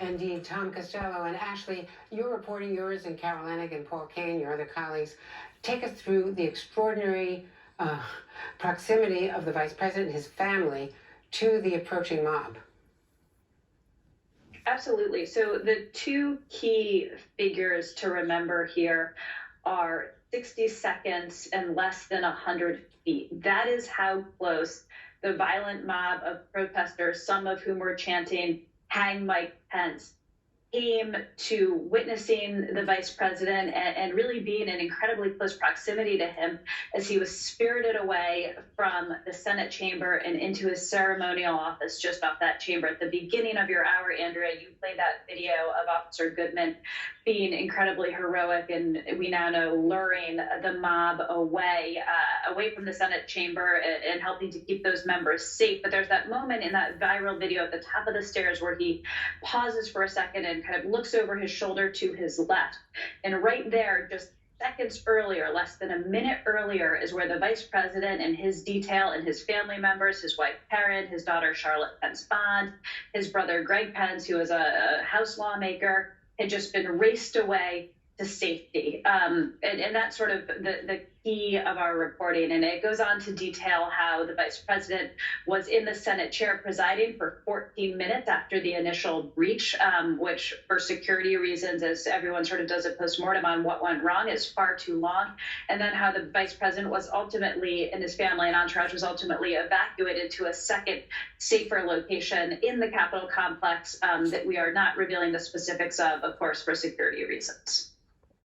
Indeed, Tom Costello and Ashley, you're reporting, yours and Carol Enig and Paul Kane, your other colleagues, take us through the extraordinary proximity of the vice president and his family to the approaching mob. Absolutely. So the two key figures to remember here are 60 seconds and less than 100 feet. That is how close the violent mob of protesters, some of whom were chanting, "Hang Mike Pence," came to witnessing the vice president and really being in incredibly close proximity to him as he was spirited away from the Senate chamber and into his ceremonial office just off that chamber. At the beginning of your hour, Andrea, you played that video of Officer Goodman being incredibly heroic, and we now know luring the mob away from the Senate chamber and helping to keep those members safe. But there's that moment in that viral video at the top of the stairs where he pauses for a second and kind of looks over his shoulder to his left. And right there, just seconds earlier, less than a minute earlier, is where the vice president and his detail and his family members, his wife Karen, his daughter Charlotte Pence Bond, his brother Greg Pence, who is a House lawmaker, had just been raced away to safety. And that's sort of the key of our reporting. And it goes on to detail how the vice president was in the Senate chair presiding for 14 minutes after the initial breach, which for security reasons, as everyone sort of does a postmortem on what went wrong, is far too long. And then how the vice president was ultimately, and his family and entourage was ultimately evacuated to a second safer location in the Capitol complex that we are not revealing the specifics of course, for security reasons.